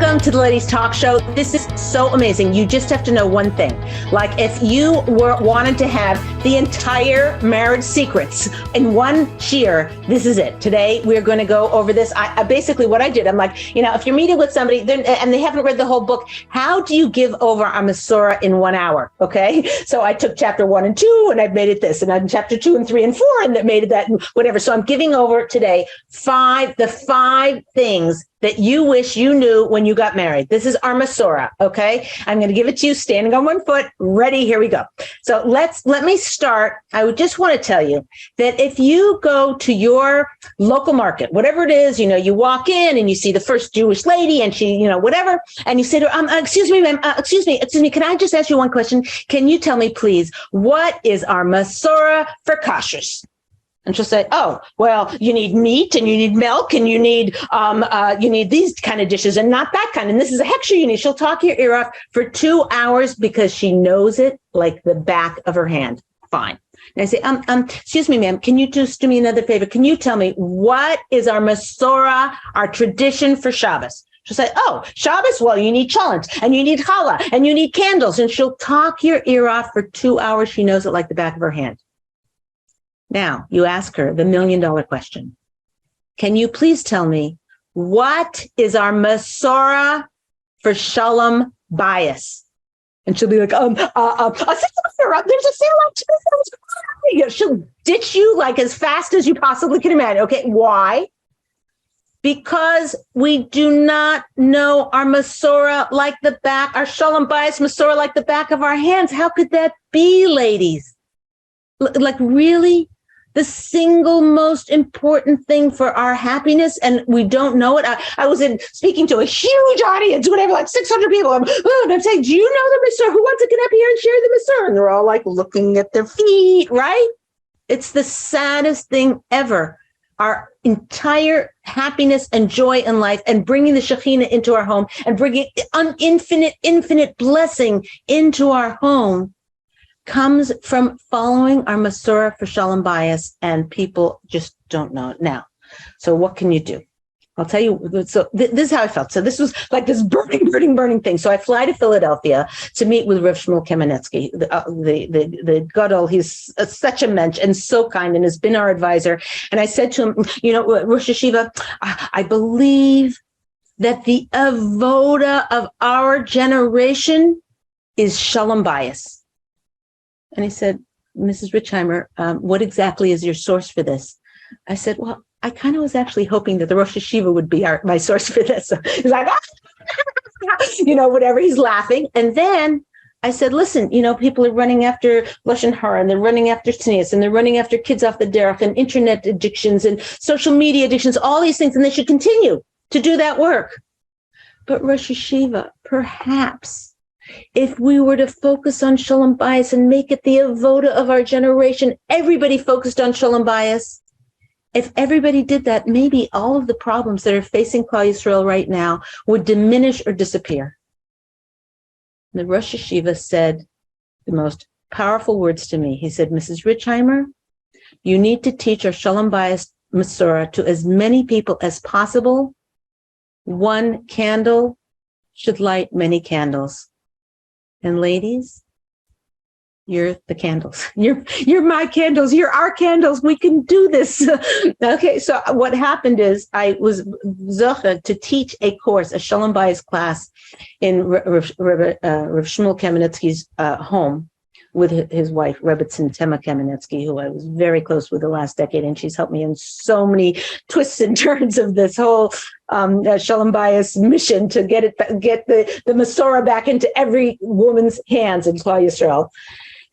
Welcome to the Ladies Talk Show. This is so amazing. You just have to know one thing. Like if you wanted to have the entire marriage secrets in one shiur, this is it. Today, we're going to go over this. I basically what I did, I'm like, if you're meeting with somebody and they haven't read the whole book, how do you give over a masura in 1 hour? Okay. So I took chapter 1 and 2 and I've made it this, and I'm chapter 2 and 3 and 4 and that made it that and whatever. So I'm giving over today the five things that you wish you knew when you got married. This is our masura, okay? I'm going to give it to you standing on one foot. Ready? Here we go. So let me start. I would just want to tell you that if you go to your local market, whatever it is, you walk in and you see the first Jewish lady and she, whatever, and you say to her, excuse me, ma'am, excuse me, can I just ask you one question? Can you tell me, please, what is our masura for kashrus? And she'll say, oh, well, you need meat and you need milk and you need these kind of dishes and not that kind. And this is a hechsher you need. She'll talk your ear off for 2 hours because she knows it like the back of her hand. Fine. And I say, excuse me, ma'am, can you just do me another favor? Can you tell me what is our masura, our tradition for Shabbos? She'll say, oh, Shabbos, well, you need cholent and you need challah and you need candles. And she'll talk your ear off for 2 hours. She knows it like the back of her hand. Now, you ask her the $1 million question. Can you please tell me what is our masura for shalom bayis? And she'll be like, there's a sale on Tuesday. She'll ditch you like as fast as you possibly can imagine. Okay, why? Because we do not know our masura like the back, our shalom bayis masura like the back of our hands. How could that be, ladies? Like really? The single most important thing for our happiness, and we don't know it. I was speaking to a huge audience, whatever, like 600 people. And I'm saying, do you know the masura? Who wants to get up here and share the masura? And they're all like looking at their feet, right? It's the saddest thing ever. Our entire happiness and joy in life and bringing the Shekhinah into our home and bringing infinite blessing into our home comes from following our masura for shalom bayis, and people just don't know it now. So what can you do? I'll tell you. So this is how I felt. So this was like this burning thing. So I fly to Philadelphia to meet with Rav Shmuel Kamenetsky, the gadol. He's such a mensch and so kind, and has been our advisor. And I said to him, Rosh Hashiva, I believe that the avoda of our generation is shalom bayis. And he said, Mrs. Richeimer, what exactly is your source for this? I said, well, I kind of was actually hoping that the Rosh Hashiva would be my source for this. So he's like, whatever. He's laughing. And then I said, listen, people are running after Lashon Hara, and they're running after tznius, and they're running after kids off the derech, and internet addictions, and social media addictions, all these things, and they should continue to do that work. But Rosh Hashiva, perhaps, if we were to focus on shalom bayis and make it the avoda of our generation, everybody focused on shalom bayis. If everybody did that, maybe all of the problems that are facing Klal Yisrael right now would diminish or disappear. And the Rosh Hashiva said the most powerful words to me. He said, Mrs. Richeimer, you need to teach our shalom bayis masura to as many people as possible. One candle should light many candles. And ladies, you're the candles. You're my candles. You're our candles. We can do this. Okay, so what happened is I was zocha to teach a course, a shalom bayis class in Rav Shmuel Kamenetsky's home with his wife, Rebbetzin Tema Kamenetsky, who I was very close with the last decade, and she's helped me in so many twists and turns of this whole shalom bayis mission to get the masura back into every woman's hands in Klal Yisrael.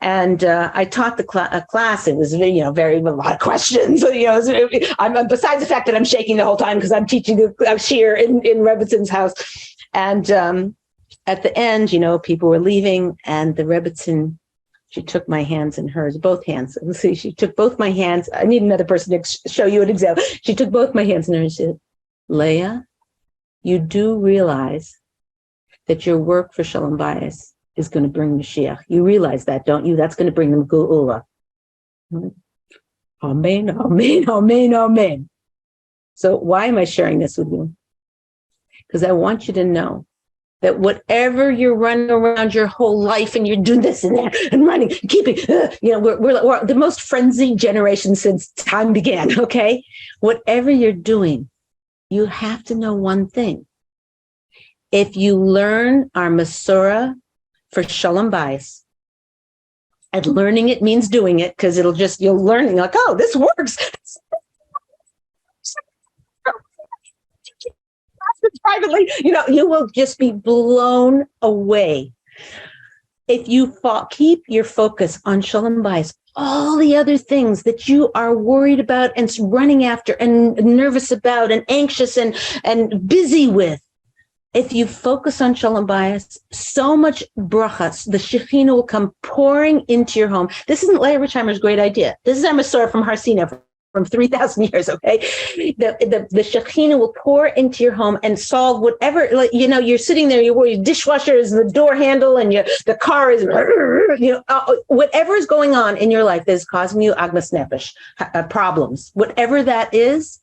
And I taught the class. It was, very a lot of questions. I'm besides the fact that I'm shaking the whole time because I'm teaching a shiur in Rebbetzin house. And at the end, people were leaving, and the Rebbetzin, she took my hands in hers, both hands. See, she took both my hands. I need another person to show you an example. She took both my hands in hers and she said, Leah, you do realize that your work for shalom bayis is going to bring Mashiach. You realize that, don't you? That's going to bring them Geula. Amen, amen, amen, amen. So why am I sharing this with you? because I want you to know that whatever you're running around your whole life and you're doing this and that and running, keeping, we're the most frenzied generation since time began, okay? Whatever you're doing, you have to know one thing. If you learn our masura for shalom bayis, and learning it means doing it, because you'll learn, like, oh, this works. Privately, you will just be blown away. If you keep your focus on shalom bayis, all the other things that you are worried about and running after and nervous about and anxious and busy with, if you focus on shalom bayis, so much brachas, the Shekhinah will come pouring into your home. This isn't Leah Richeimer's great idea. This is our masura from Har Sinai from 3,000 years, okay? The Shekhinah will pour into your home and solve whatever, you're sitting there, your dishwasher is the door handle and the car is, whatever is going on in your life that is causing you agmas nefesh, problems, whatever that is.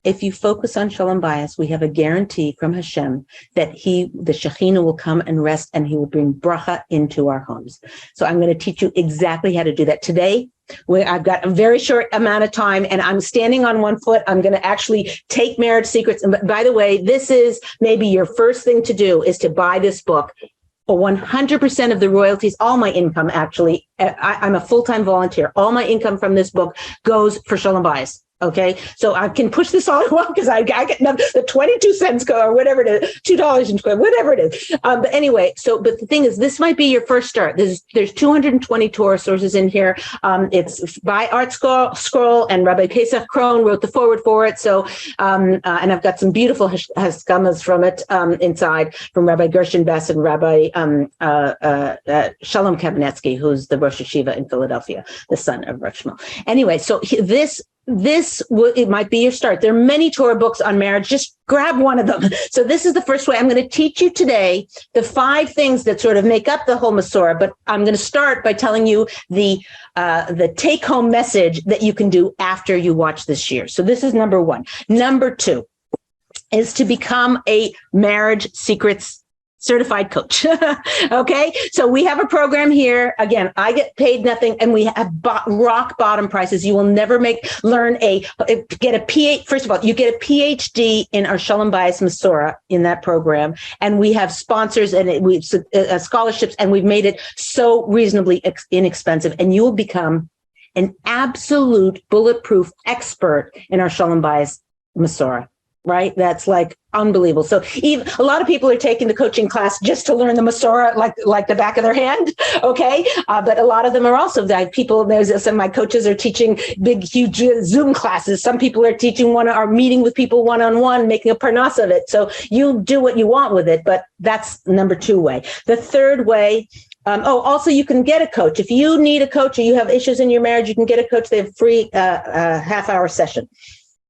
If you focus on shalom bayis, we have a guarantee from Hashem that the Shekhinah will come and rest and he will bring bracha into our homes. So I'm going to teach you exactly how to do that today. I've got a very short amount of time and I'm standing on one foot. I'm going to actually take marriage secrets. And by the way, this is maybe your first thing to do is to buy this book. For 100% of the royalties, all my income, actually, I'm a full-time volunteer. All my income from this book goes for shalom bayis. Okay, so I can push this all I want because I get the 22 cents go or whatever it is, $2 whatever it is. But anyway, but the thing is, this might be your first start. There's 220 Torah sources in here. It's by Art Scroll and Rabbi Pesach Krohn wrote the forward for it. So, and I've got some beautiful haskamas from it inside from Rabbi Gershon Bess and Rabbi Shalom Kamenetsky, who's the Rosh Yeshiva in Philadelphia, the son of Rav Shmuel. Anyway, so it might be your start. There are many Torah books on marriage. Just grab one of them. So this is the first way. I'm going to teach you today the 5 things that sort of make up the whole masura, but I'm going to start by telling you the take-home message that you can do after you watch this year. So this is number 1. Number 2 is to become a marriage secrets certified coach. Okay. So we have a program here. Again, I get paid nothing and we have rock bottom prices. You will never get a PhD. First of all, you get a PhD in our Shalom Bayis Masura in that program. And we have sponsors and we've scholarships and we've made it so reasonably inexpensive. And you will become an absolute bulletproof expert in our Shalom Bayis Masura. Right? That's like unbelievable. So even a lot of people are taking the coaching class just to learn the masura like the back of their hand. Okay. But a lot of them are also people. Some of my coaches are teaching big, huge Zoom classes. Some people are are meeting with people one-on-one, making a parnas of it. So you do what you want with it, but that's number 2 way. The third way, also you can get a coach. If you need a coach or you have issues in your marriage, you can get a coach. They have free half-hour session.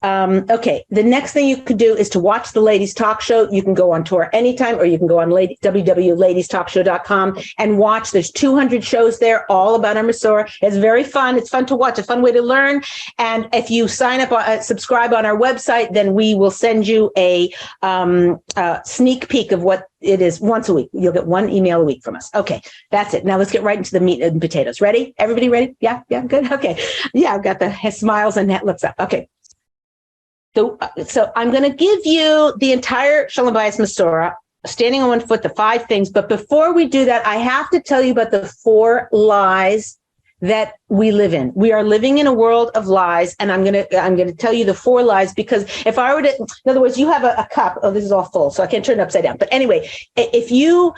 Okay, the next thing you could do is to watch the Ladies Talk Show. You can go on tour anytime, or you can go on www.ladiestalkshow.com and watch. There's 200 shows there, all about our masura. It's very fun. It's fun to watch, a fun way to learn. And if you sign up, subscribe on our website, then we will send you a sneak peek of what it is once a week. You'll get 1 email a week from us. Okay, that's it. Now let's get right into the meat and potatoes. Ready? Everybody ready? Yeah, good. Okay. Yeah, I've got the smiles and that looks up. Okay. So I'm going to give you the entire Shalom Bayis Masura, standing on one foot, the 5 things. But before we do that, I have to tell you about the 4 lies that we live in. We are living in a world of lies, and I'm going to tell you the 4 lies, because if I were to, in other words, you have a cup. Oh, this is all full, so I can't turn it upside down. But anyway, if you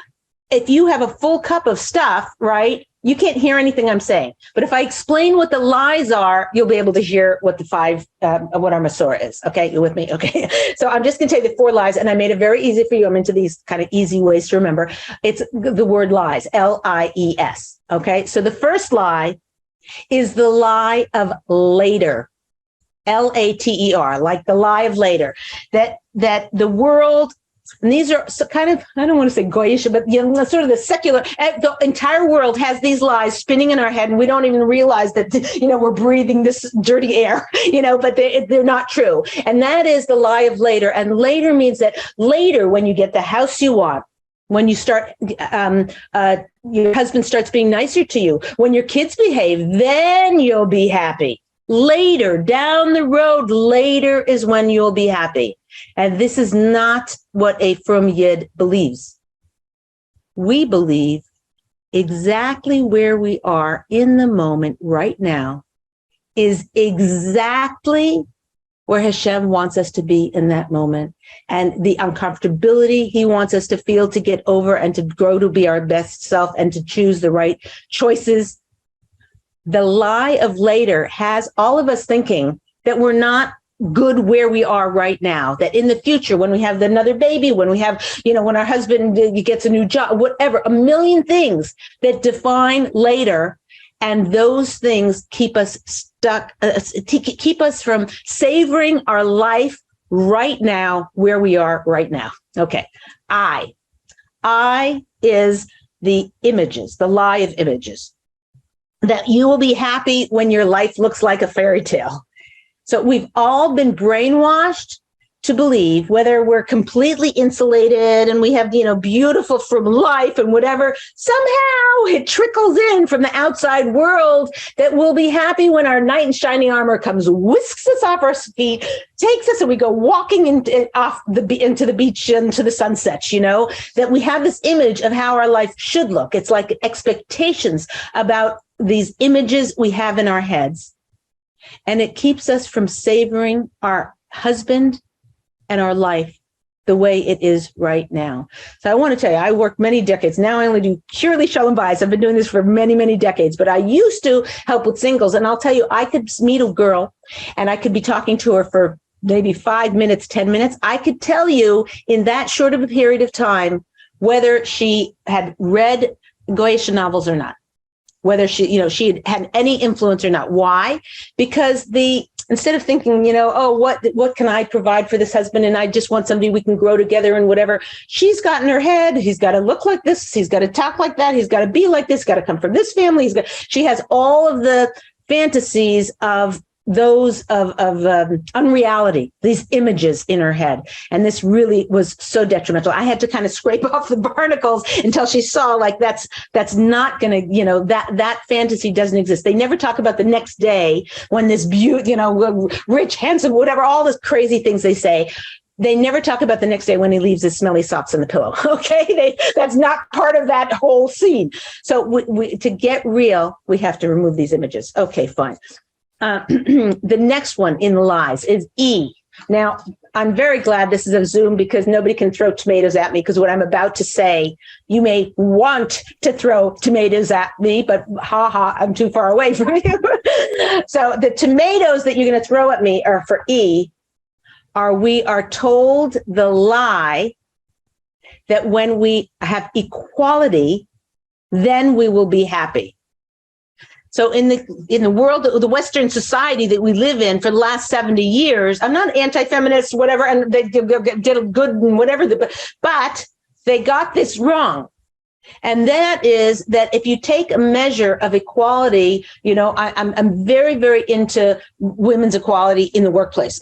have a full cup of stuff, right? You can't hear anything I'm saying. But if I explain what the lies are, you'll be able to hear what the 5, what our masura is. Okay, you with me? Okay. So I'm just going to tell you the 4 lies, and I made it very easy for you. I'm into these kind of easy ways to remember. It's the word lies, Lies. Okay. So the first lie is the lie of later, Later, like the lie of later, that the world And these are kind of, I don't want to say goyish, but sort of the secular, the entire world has these lies spinning in our head, and we don't even realize that, we're breathing this dirty air, but they're not true. And that is the lie of later. And later means that later, when you get the house you want, when you start, your husband starts being nicer to you, when your kids behave, then you'll be happy. Later, down the road, later is when you'll be happy. And this is not what a frum yid believes. We believe exactly where we are in the moment right now is exactly where Hashem wants us to be in that moment. And the uncomfortability he wants us to feel to get over and to grow to be our best self and to choose the right choices. The lie of later has all of us thinking that we're not good where we are right now, that in the future, when we have another baby, when we have, when our husband gets a new job, whatever, a million things that define later. And those things keep us stuck, keep us from savoring our life right now, where we are right now. Okay. I is the images, the lie of images, that you will be happy when your life looks like a fairy tale. So we've all been brainwashed to believe, whether we're completely insulated and we have, beautiful from life and whatever, somehow it trickles in from the outside world that we'll be happy when our knight in shining armor comes, whisks us off our feet, takes us, and we go walking into the beach and to the sunsets, that we have this image of how our life should look. It's like expectations about these images we have in our heads. And it keeps us from savoring our husband and our life the way it is right now. So I want to tell you, I worked many decades. Now I only do purely shalom bayis. I've been doing this for many, many decades, but I used to help with singles. And I'll tell you, I could meet a girl and I could be talking to her for maybe 5 minutes, 10 minutes. I could tell you in that short of a period of time whether she had read goyish novels or not, whether she had any influence or not. Why? Because instead of thinking, what can I provide for this husband? And I just want somebody we can grow together and whatever. She's got in her head, he's got to look like this. He's got to talk like that. He's got to be like this, got to come from this family. She has all of the fantasies of those of unreality, these images in her head. And this really was so detrimental. I had to kind of scrape off the barnacles until she saw like that's not going to, that fantasy doesn't exist. They never talk about the next day when this rich, handsome, whatever, all those crazy things they say. They never talk about the next day when he leaves his smelly socks on the pillow. Okay. That's not part of that whole scene. So to get real, we have to remove these images. Okay, fine. The next one in the lies is E. Now, I'm very glad this is a Zoom because nobody can throw tomatoes at me, because what I'm about to say, you may want to throw tomatoes at me, but I'm too far away from you. So the tomatoes that you're going to throw at me are for E, we are told the lie that when we have equality, then we will be happy. So in the world, the Western society that we live in for the last 70 years, I'm not anti-feminist, whatever, and they did good and whatever, but they got this wrong. And that is that if you take a measure of equality, I'm very, very into women's equality in the workplace.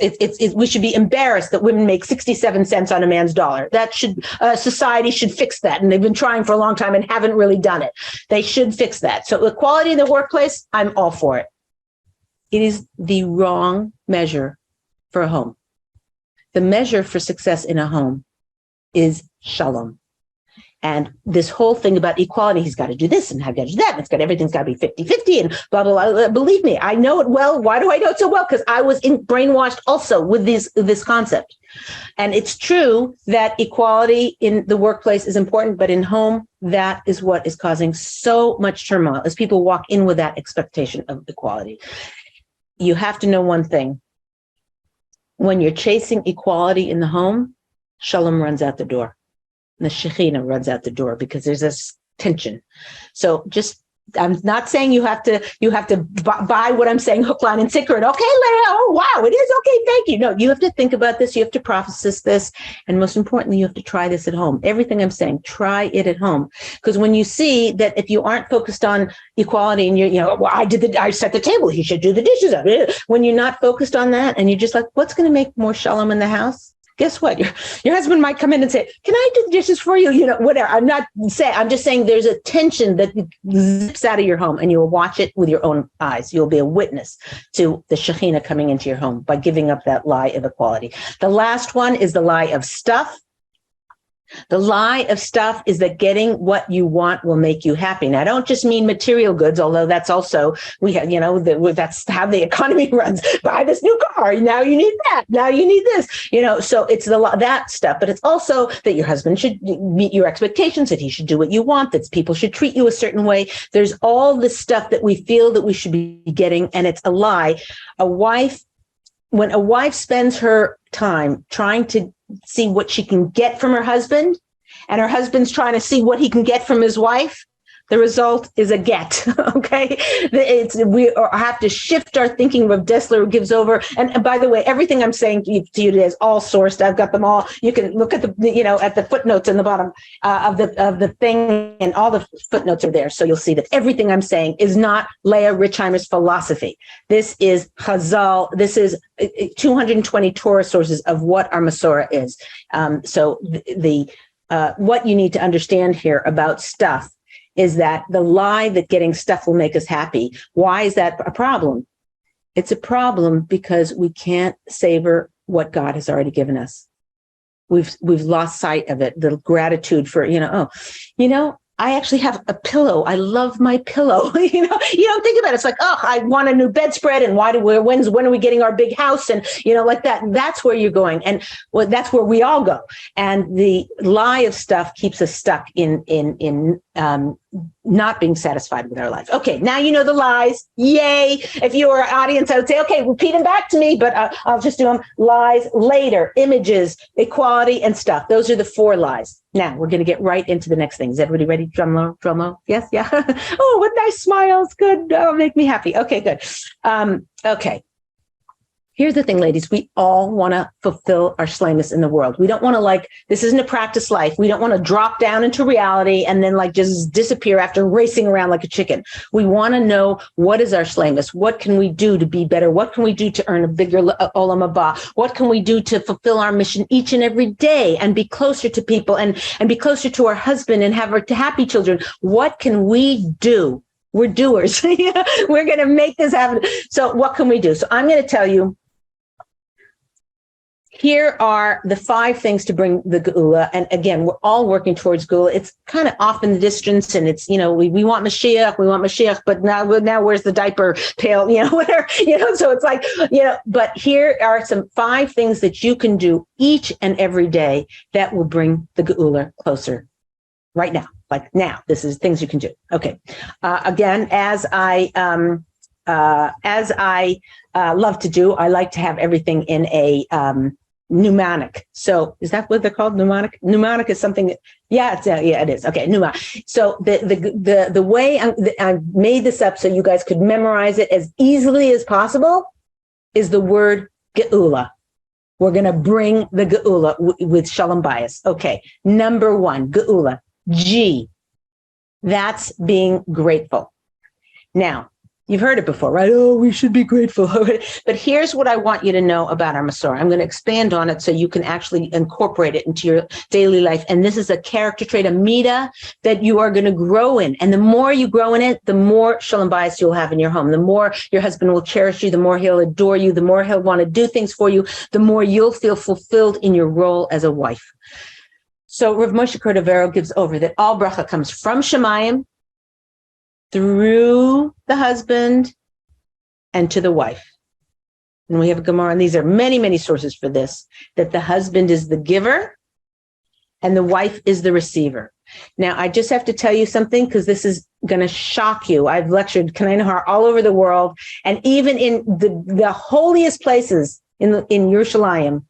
We should be embarrassed that women make 67 cents on a man's dollar. That society should fix that. And they've been trying for a long time and haven't really done it. They should fix that. So equality in the workplace, I'm all for it. It is the wrong measure for a home. The measure for success in a home is shalom. And this whole thing about equality, he's got to do this and have got to do that. And everything's got to be 50-50 and blah, blah, blah. Believe me, I know it well. Why do I know it so well? Because I was brainwashed also with this concept. And it's true that equality in the workplace is important, but in home, that is what is causing so much turmoil as people walk in with that expectation of equality. You have to know one thing. When you're chasing equality in the home, shalom runs out the door. The Shekhinah runs out the door because there's this tension. So just I'm not saying you have to buy what I'm saying hook, line, and sinker. And okay, Leah, oh wow, it is okay. Thank you. No, you have to think about this. You have to process this, and most importantly, you have to try this at home. Everything I'm saying, try it at home, because when you see that if you aren't focused on equality and well, I set the table, he should do the dishes. When you're not focused on that, and you're just like, what's going to make more shalom in the house? Guess what? Your husband might come in and say, can I do the dishes for you? Whatever. I'm just saying there's a tension that zips out of your home, and you will watch it with your own eyes. You'll be a witness to the Shekhinah coming into your home by giving up that lie of equality. The last one is the lie of stuff. The lie of stuff is that getting what you want will make you happy. Now, I don't just mean material goods, although that's also, that's how the economy runs. Buy this new car. Now you need that. Now you need this, so it's that stuff, but it's also that your husband should meet your expectations, that he should do what you want, that people should treat you a certain way. There's all this stuff that we feel that we should be getting, and it's a lie. When a wife spends her time trying to see what she can get from her husband, and her husband's trying to see what he can get from his wife, the result is a get. Okay, we have to shift our thinking. Rav Dessler gives over, and by the way, everything I'm saying to you today is all sourced. I've got them all. You can look at at the footnotes in the bottom of the thing, and all the footnotes are there, so you'll see that everything I'm saying is not Leah Richeimer's philosophy. This is Chazal. This is 220 Torah sources of what our masura is. So what you need to understand here about stuff is that the lie that getting stuff will make us happy. Why is that a problem? It's a problem because we can't savor what God has already given us. We've lost sight of it. The gratitude for, I actually have a pillow. I love my pillow. You don't think about it. It's like, oh, I want a new bedspread. And when are we getting our big house? And, like that. That's where you're going. And that's where we all go. And the lie of stuff keeps us stuck in not being satisfied with our life. Okay, now you know the lies. Yay. If you were an audience, I would say, okay, repeat them back to me, but I'll just do them. Lies, later, images, equality, and stuff. Those are the 4 lies. Now we're going to get right into the next thing. Is everybody ready? Drum roll. Yes, yeah. Oh, what nice smiles. Good. Oh, make me happy. Okay, good. Okay. Here's the thing, ladies. We all want to fulfill our shlemus in the world. We don't want to this isn't a practice life. We don't want to drop down into reality and then just disappear after racing around like a chicken. We want to know, what is our shlemus? What can we do to be better? What can we do to earn a bigger olam haba? What can we do to fulfill our mission each and every day and be closer to people and be closer to our husband and have happy children? What can we do? We're doers. We're going to make this happen. So what can we do? So I'm going to tell you, here are the 5 things to bring the geula. And again, we're all working towards geula. It's kind of off in the distance, and it's, we want Mashiach, but now where's the diaper pail, whatever, so it's like, but here are some 5 things that you can do each and every day that will bring the geula closer right now. Like now, this is things you can do. Okay. Again, as I love to do, I like to have everything in a, mnemonic. So is that what they're called? Mnemonic? Mnemonic is something that, it is. Okay. Mnemonic. So the way I made this up so you guys could memorize it as easily as possible is the word geula. We're going to bring the geula with shalom bayis. Okay. Number 1, geula. G. That's being grateful. Now, you've heard it before, right? Oh, we should be grateful. But here's what I want you to know about our masura. I'm going to expand on it so you can actually incorporate it into your daily life. And this is a character trait, a midah, that you are going to grow in. And the more you grow in it, the more shalom bayis you'll have in your home. The more your husband will cherish you, the more he'll adore you, the more he'll want to do things for you, the more you'll feel fulfilled in your role as a wife. So Rav Moshe Cordovero gives over that all bracha comes from Shemayim, through the husband, and to the wife. And we have a Gemara, and these are many, many sources for this, that the husband is the giver and the wife is the receiver. Now, I just have to tell you something, because this is going to shock you. I've lectured Kanai Nahar all over the world, and even in the holiest places in Yerushalayim,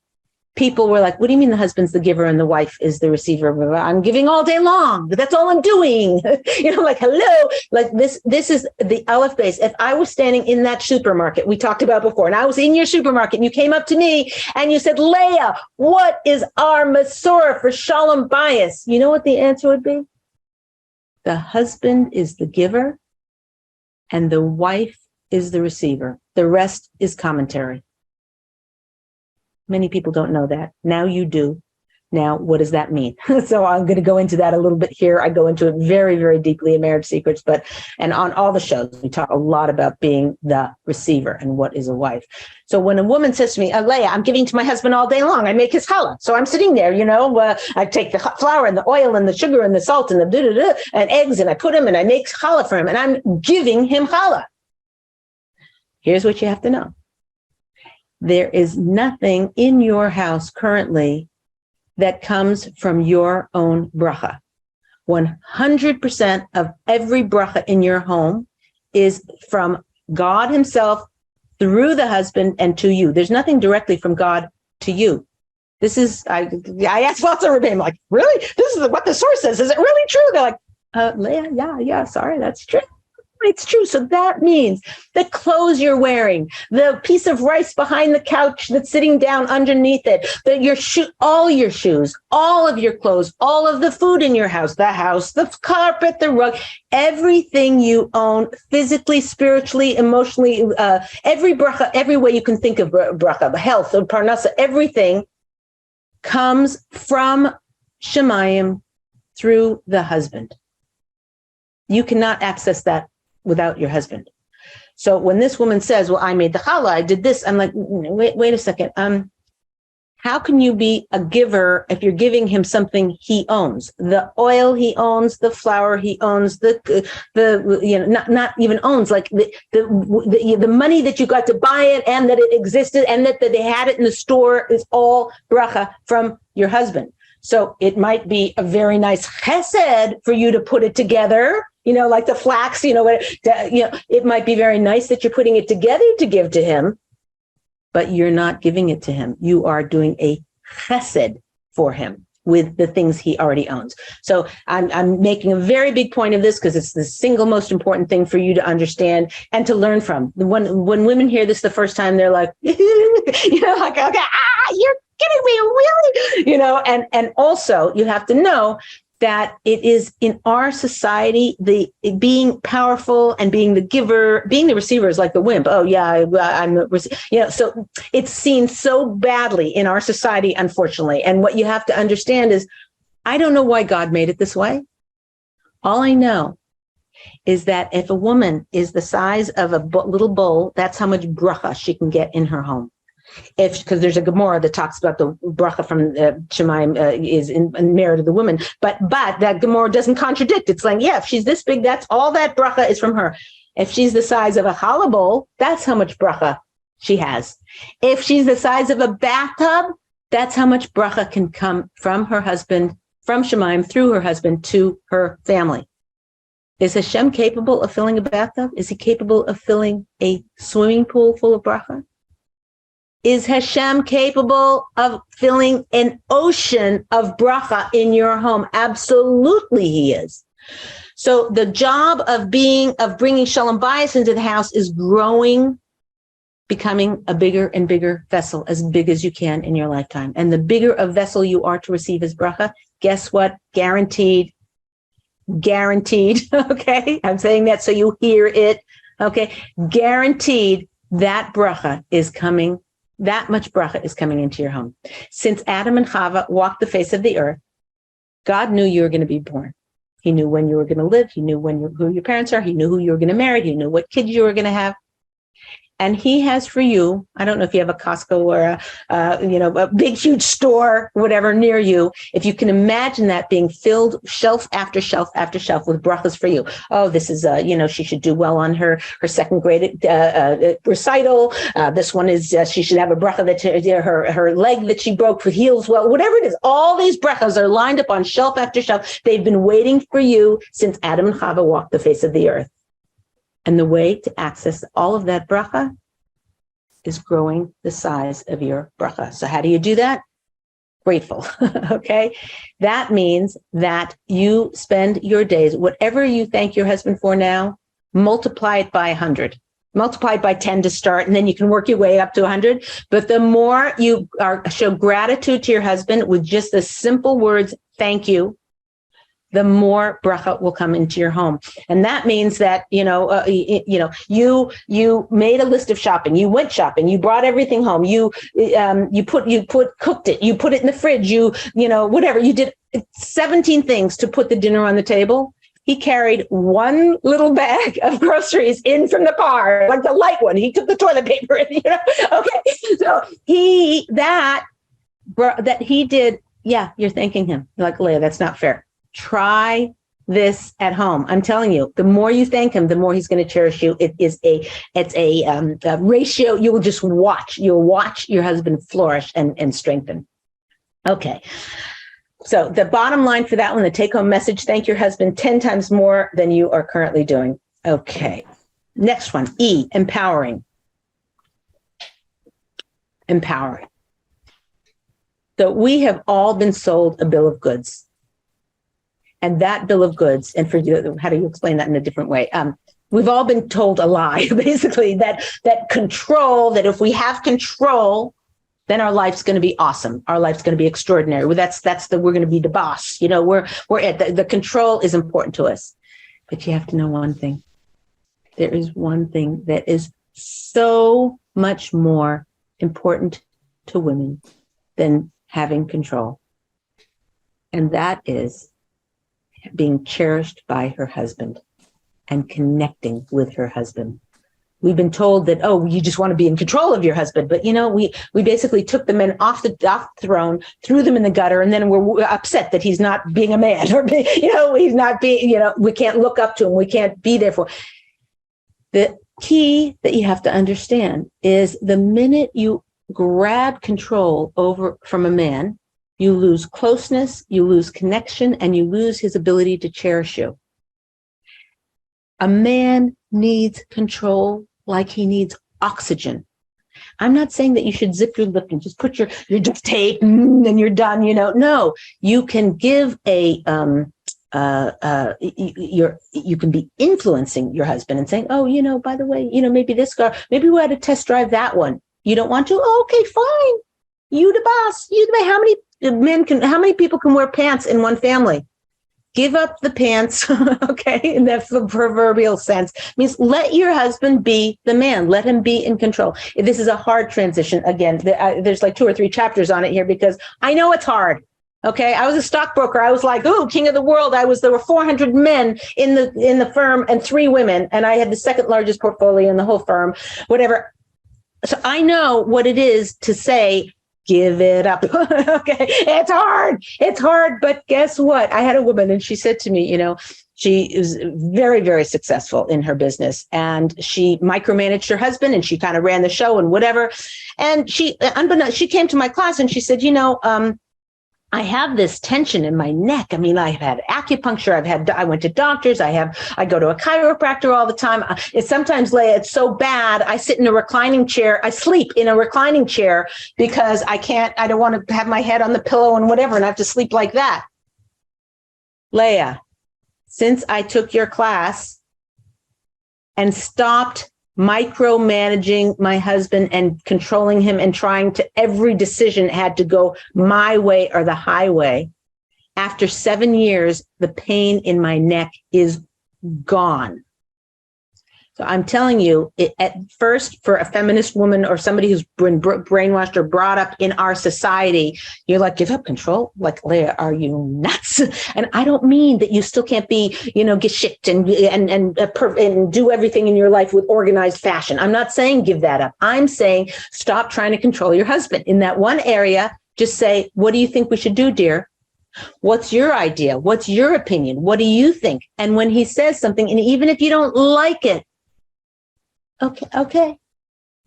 people were like, what do you mean the husband's the giver and the wife is the receiver? I'm giving all day long. That's all I'm doing. Like, hello, like this is the Aleph base. If I was standing in that supermarket we talked about before, and I was in your supermarket and you came up to me and you said, Leah, what is our masura for shalom bayis? You know what the answer would be? The husband is the giver and the wife is the receiver. The rest is commentary. Many people don't know that. Now you do. Now, what does that mean? So I'm going to go into that a little bit here. I go into it very, very deeply in Marriage Secrets, and on all the shows, we talk a lot about being the receiver and what is a wife. So when a woman says to me, Leah, I'm giving to my husband all day long, I make his challah. So I'm sitting there, I take the flour and the oil and the sugar and the salt and the and eggs, and I put them and I make challah for him, and I'm giving him challah. Here's what you have to know. There is nothing in your house currently that comes from your own bracha. 100% of every bracha in your home is from God himself through the husband and to you. There's nothing directly from God to you. This is, I asked lots of Rebbeim, like, really? This is what the source says. Is it really true? They're like, Leah, yeah, sorry, that's true. It's true. So that means the clothes you're wearing, the piece of rice behind the couch that's sitting down underneath it, all your shoes, all of your clothes, all of the food in your house, the carpet, the rug, everything you own physically, spiritually, emotionally, every bracha, every way you can think of bracha, health, parnasa, everything comes from Shemayim through the husband. You cannot access that without your husband. So when this woman says, well, I made the challah, I did this, I'm like, wait a second. How can you be a giver if you're giving him something he owns? The oil he owns, the flour he owns, not even owns, like the money that you got to buy it and that it existed and that they had it in the store is all bracha from your husband. So it might be a very nice chesed for you to put it together, like the flax, it might be very nice that you're putting it together to give to him, but you're not giving it to him. You are doing a chesed for him with the things he already owns. So I'm making a very big point of this because it's the single most important thing for you to understand and to learn from. When women hear this the first time, they're like, okay, you're kidding me, really? And also you have to know that it is in our society, the being powerful and being the giver, being the receiver is like the wimp. Oh yeah, I'm the receiver. So it's seen so badly in our society, unfortunately. And what you have to understand is, I don't know why God made it this way. All I know is that if a woman is the size of a little bowl, that's how much bracha she can get in her home. Because there's a Gemara that talks about the bracha from Shemayim is in merit of the woman, but that Gemara doesn't contradict. It's like, yeah, if she's this big, that's all that bracha is from her. If she's the size of a challah bowl, that's how much bracha she has. If she's the size of a bathtub, that's how much bracha can come from her husband, from Shemayim, through her husband to her family. Is Hashem capable of filling a bathtub? Is he capable of filling a swimming pool full of bracha? Is Hashem capable of filling an ocean of bracha in your home? Absolutely he is. So the job of bringing shalom bayis into the house is growing, becoming a bigger and bigger vessel, as big as you can in your lifetime. And the bigger a vessel you are to receive his bracha, guess what? Guaranteed. Okay. I'm saying that so you hear it. Okay. Guaranteed that bracha is coming. That much bracha is coming into your home. Since Adam and Chava walked the face of the earth, God knew you were going to be born. He knew when you were going to live. He knew who your parents are. He knew who you were going to marry. He knew what kids you were going to have. And he has for you, I don't know if you have a Costco or a big, huge store, whatever near you. If you can imagine that being filled shelf after shelf after shelf with brachas for you. Oh, this is, she should do well on her second grade recital. This one is, she should have a bracha that her leg that she broke heals well, whatever it is. All these brachas are lined up on shelf after shelf. They've been waiting for you since Adam and Chava walked the face of the earth. And the way to access all of that bracha is growing the size of your bracha. So how do you do that? grateful. Okay. That means that you spend your days, whatever you thank your husband for now, multiply it by 100. Multiply it by 10 to start, and then you can work your way up to 100. But the more you show gratitude to your husband with just the simple words, thank you, the more bracha will come into your home. And that means that, you made a list of shopping, you went shopping, you brought everything home, you cooked it, you put it in the fridge, whatever, you did 17 things to put the dinner on the table. He carried one little bag of groceries in from the car, like the light one. He took the toilet paper in, Okay. So that he did. Yeah. You're thanking him. You're like, Leah, that's not fair. Try this at home. I'm telling you, the more you thank him, the more he's going to cherish you. It's a ratio. You will just watch. You'll watch your husband flourish and strengthen. Okay. So the bottom line for that one, the take-home message, thank your husband 10 times more than you are currently doing. Okay. Next one, E, empowering. Empowering. So we have all been sold a bill of goods. And that bill of goods, and for you, how do you explain that in a different way? We've all been told a lie, basically, that control, that if we have control, then our life's going to be awesome. Our life's going to be extraordinary. We're going to be the boss. We're at the control is important to us. But you have to know one thing. There is one thing that is so much more important to women than having control. And that is being cherished by her husband and connecting with her husband. We've been told that, you just want to be in control of your husband. But, we basically took the men off the throne, threw them in the gutter, and then we're upset that he's not being a man, or, he's not being, we can't look up to him. We can't be there for him. The key that you have to understand is the minute you grab control from a man, you lose closeness, you lose connection, and you lose his ability to cherish you. A man needs control like he needs oxygen. I'm not saying that you should zip your lip and just put your duct tape and you're done, No, you can give you can be influencing your husband and saying, by the way, maybe this car, maybe we ought to test drive that one. You don't want to? Oh, okay, fine. You the boss. You the man. How many people can wear pants in one family? Give up the pants, okay, in that proverbial sense. Means let your husband be the man. Let him be in control. This is a hard transition. Again, there's like 2 or 3 chapters on it here because I know it's hard. Okay, I was a stockbroker. I was like, king of the world. There were 400 men in the firm and 3 women, and I had the second largest portfolio in the whole firm. Whatever. So I know what it is to say, give it up. Okay. It's hard. But guess what? I had a woman and she said to me, she is very, very successful in her business and she micromanaged her husband and she kind of ran the show and whatever. And she came to my class and she said, I have this tension in my neck. I mean, I've had acupuncture. I went to doctors. I go to a chiropractor all the time. It's sometimes, Leah, it's so bad. I sit in a reclining chair. I sleep in a reclining chair because I don't want to have my head on the pillow and whatever. And I have to sleep like that. Leah, since I took your class and stopped micromanaging my husband and controlling him and trying to, every decision had to go my way or the highway. After 7 years, the pain in my neck is gone. So I'm telling you, at first, for a feminist woman or somebody who's been brainwashed or brought up in our society, you're like, give up control? Like, Leah, are you nuts? And I don't mean that you still can't be, get shit and do everything in your life with organized fashion. I'm not saying give that up. I'm saying stop trying to control your husband. In that one area, just say, what do you think we should do, dear? What's your idea? What's your opinion? What do you think? And when he says something, and even if you don't like it, okay.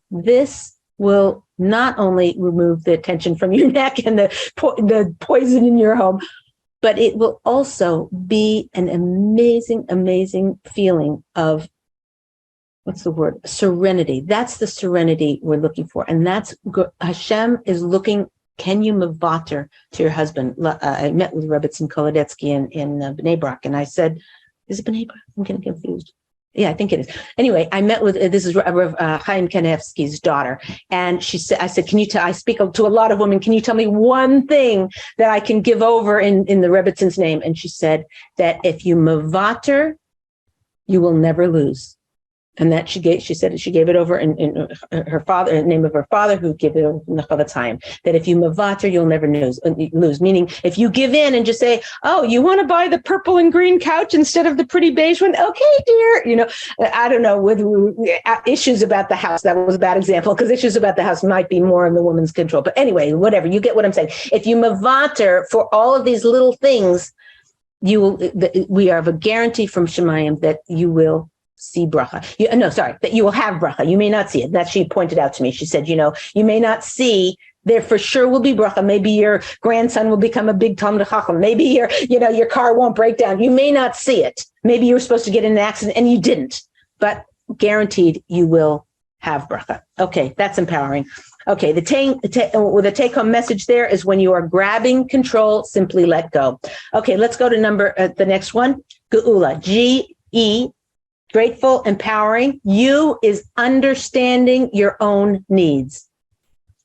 This will not only remove the tension from your neck and the poison in your home, but it will also be an amazing, amazing feeling of, what's the word? Serenity. That's the serenity we're looking for. And that's Hashem is looking can you mavater to your husband? I met with Rebbetzin Kolodetsky in Bnei Brak, and I said, is it Bnei Brak? I'm getting confused. Yeah, I think it is. Anyway, I met with, this is Chaim Kanevsky's daughter. And she said, I said, can you tell, I speak to a lot of women. Can you tell me one thing that I can give over in the Rebbetzins' name? And she said that if you mavater, you will never lose. And that she said she gave it over in her father, in the name of her father, who gave it over from the Chavetz Chaim, that if you mavater, you'll never lose. Meaning, if you give in and just say, oh, you want to buy the purple and green couch instead of the pretty beige one? Okay, dear. I don't know, with issues about the house, that was a bad example, because issues about the house might be more in the woman's control. But anyway, whatever, you get what I'm saying. If you mavater for all of these little things, we have a guarantee from Shemayim that you will see bracha. That you will have bracha. You may not see it. That she pointed out to me. She said, you may not see, there for sure will be bracha. Maybe your grandson will become a big Talmid Chacham. Maybe your car won't break down. You may not see it. Maybe you were supposed to get in an accident and you didn't, but guaranteed you will have bracha. Okay, that's empowering. Okay, the take-home message there is when you are grabbing control, simply let go. Okay, let's go to the next one. Geula, G-E, grateful, empowering. You is understanding your own needs.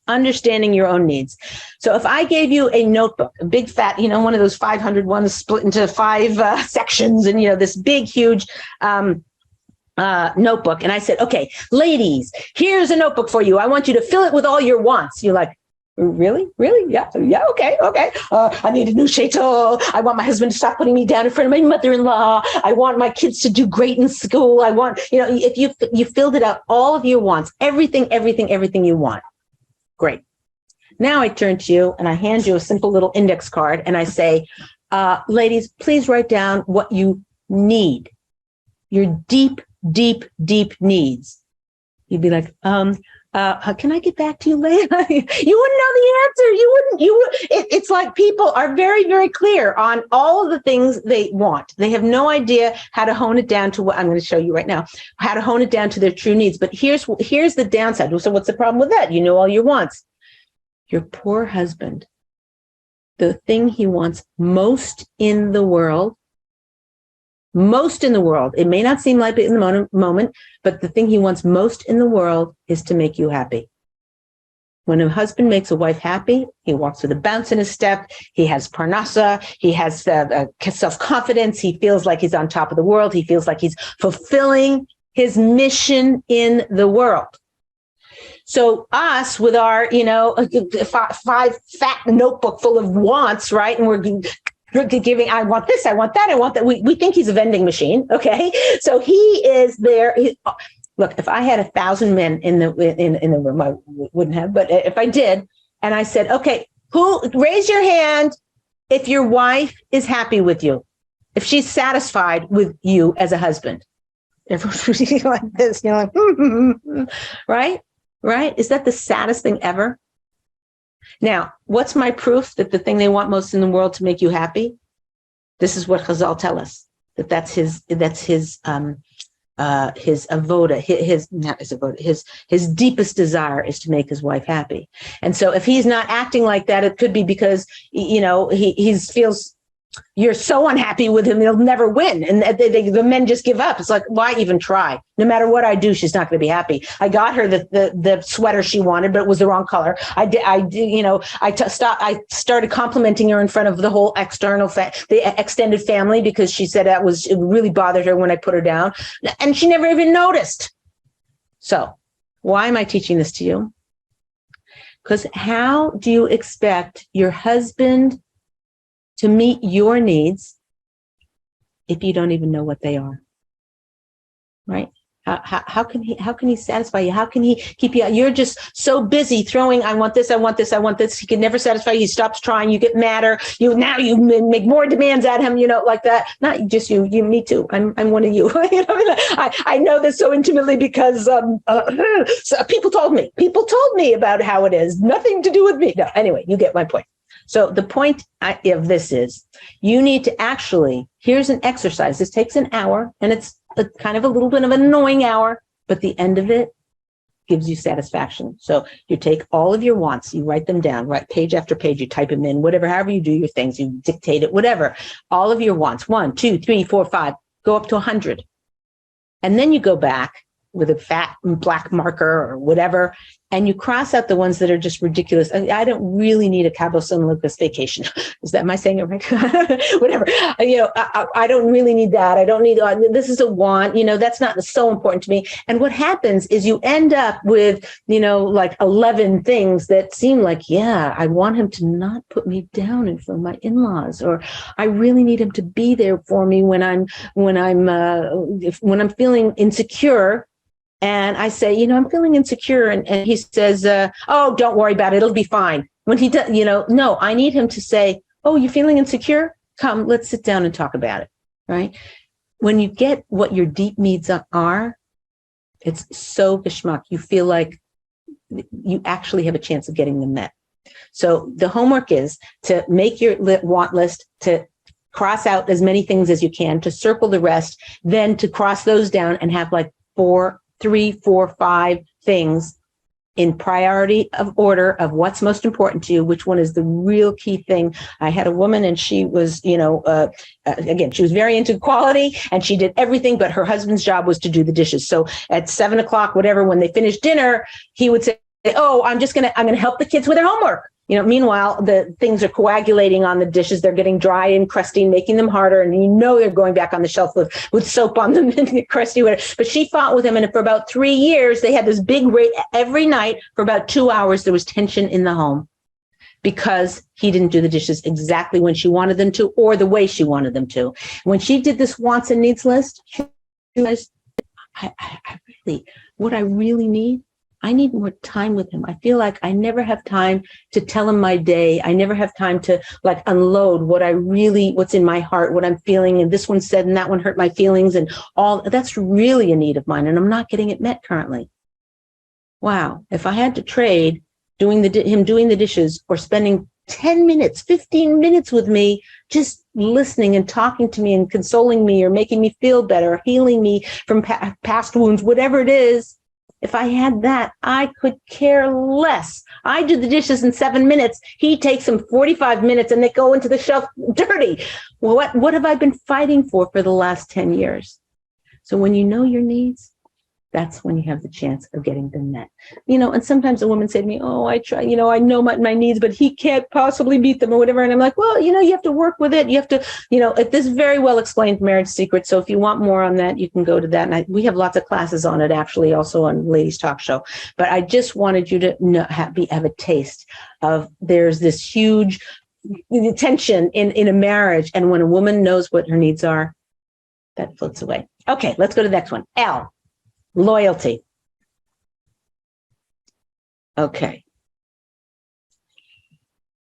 Understanding your own needs. So if I gave you a notebook, a big fat, one of those 500 ones split into 5 sections, and this big, huge notebook, and I said, okay, ladies, here's a notebook for you. I want you to fill it with all your wants. You're like, really? Yeah, okay. I need a new shaitel. I want my husband to stop putting me down in front of my mother-in-law. I want my kids to do great in school. I want, if you filled it out, all of your wants, everything you want. Great. Now I turn to you and I hand you a simple little index card and I say, ladies, please write down what you need, your deep needs. You'd be like, can I get back to you later? You wouldn't know the answer. It's like people are very, very clear on all of the things they want. They have no idea how to hone it down to what I'm going to show you right now, how to hone it down to their true needs. But here's the downside. So what's the problem with that? You know all your wants. Your poor husband, the thing he wants most in the world, it may not seem like it in the moment, but the thing he wants most in the world is to make you happy. When a husband makes a wife happy, he walks with a bounce in his step. He has parnasa. He has self-confidence. He feels like he's on top of the world. He feels like he's fulfilling his mission in the world. So us with our, 5 fat notebook full of wants, right? And we're giving, I want this, I want that, I want that. We think he's a vending machine. Okay. So he is there. Look, if I had 1,000 men in the room, I wouldn't have, but if I did, and I said, okay, raise your hand if your wife is happy with you, if she's satisfied with you as a husband. Everyone's like this, right? Right? Is that the saddest thing ever? Now, what's my proof that the thing they want most in the world to make you happy? This is what Chazal tell us, that's his avoda, his deepest desire is to make his wife happy. And so if he's not acting like that, it could be because, he feels you're so unhappy with him, he'll never win. And the men just give up. It's like, why even try? No matter what I do, she's not going to be happy. I got her the sweater she wanted, but it was the wrong color. I started complimenting her in front of the whole the extended family, because she said it really bothered her when I put her down, and she never even noticed. So why am I teaching this to you? Because how do you expect your husband to meet your needs if you don't even know what they are, right? How can he satisfy you? How can he keep you? You're just so busy throwing, I want this, I want this, I want this. He can never satisfy you. He stops trying. You get madder. You make more demands at him, like that. Not just you, me too. I'm one of you. I know this so intimately because so people told me about how it is. Nothing to do with me. No, anyway, you get my point. So the point of this is you need to actually, here's an exercise. This takes an hour, and it's kind of a little bit of an annoying hour, but the end of it gives you satisfaction. So you take all of your wants, you write them down, right? Page after page, you type them in, whatever, however you do your things, you dictate it, whatever. All of your wants, 1, 2, 3, 4, 5, go up to 100. And then you go back with a fat black marker or whatever, and you cross out the ones that are just ridiculous. I don't really need a Cabo San Lucas vacation. Am I saying it right? Whatever. I don't really need that. I don't need, this is a want, that's not so important to me. And what happens is you end up with, like 11 things that seem like, yeah, I want him to not put me down in front of my in-laws, or I really need him to be there for me when I'm feeling insecure. And I say, I'm feeling insecure. And he says, oh, don't worry about it. It'll be fine. When he does, no, I need him to say, oh, you're feeling insecure? Come, let's sit down and talk about it. Right. When you get what your deep needs are, it's so geschmack. You feel like you actually have a chance of getting them met. So the homework is to make your want list, to cross out as many things as you can, to circle the rest, then to cross those down and have like 3, 4, 5 things in priority of order of what's most important to you, which one is the real key thing. I had a woman and she was, again, she was very into quality and she did everything, but her husband's job was to do the dishes. So at 7 o'clock, whatever, when they finished dinner, he would say, oh, I'm going to help the kids with their homework. Meanwhile, the things are coagulating on the dishes. They're getting dry and crusty, making them harder. And they're going back on the shelf with soap on them and crusty. Whatever. But she fought with him. And for about 3 years, they had this big rate every night for about 2 hours. There was tension in the home because he didn't do the dishes exactly when she wanted them to or the way she wanted them to. When she did this wants and needs list, she realized, what I really need, I need more time with him. I feel like I never have time to tell him my day. I never have time to unload what's in my heart, what I'm feeling. And this one said, and that one hurt my feelings and all. That's really a need of mine. And I'm not getting it met currently. Wow. If I had to trade him doing the dishes or spending 10 minutes, 15 minutes with me, just listening and talking to me and consoling me or making me feel better, healing me from past wounds, whatever it is, if I had that, I could care less. I do the dishes in 7 minutes. He takes them 45 minutes and they go into the shelf dirty. Well, what have I been fighting for the last 10 years? So when you know your needs, that's when you have the chance of getting them met. And sometimes a woman said to me, oh, I try, I know my needs, but he can't possibly meet them or whatever. And I'm like, well, you have to work with it. You have to, this is very well explained Marriage Secrets. So if you want more on that, you can go to that. And we have lots of classes on it, actually, also on Ladies Talk Show. But I just wanted you to have a taste of there's this huge tension in a marriage. And when a woman knows what her needs are, that floats away. Okay, let's go to the next one. L. Loyalty. Okay.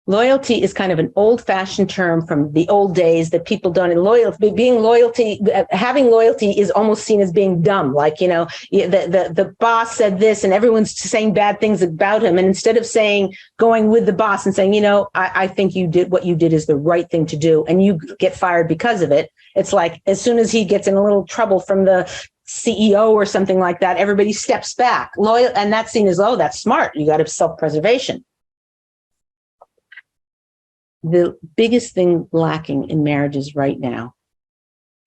Loyalty is kind of an old-fashioned term from the old days that people don't. And having loyalty is almost seen as being dumb. Like, the boss said this and everyone's saying bad things about him. And instead of going with the boss and saying, I think what you did is the right thing to do, and you get fired because of it. It's like, as soon as he gets in a little trouble from the CEO or something like that, everybody steps back. Loyal, and that's seen as, oh, that's smart. You got to self-preservation. The biggest thing lacking in marriages right now,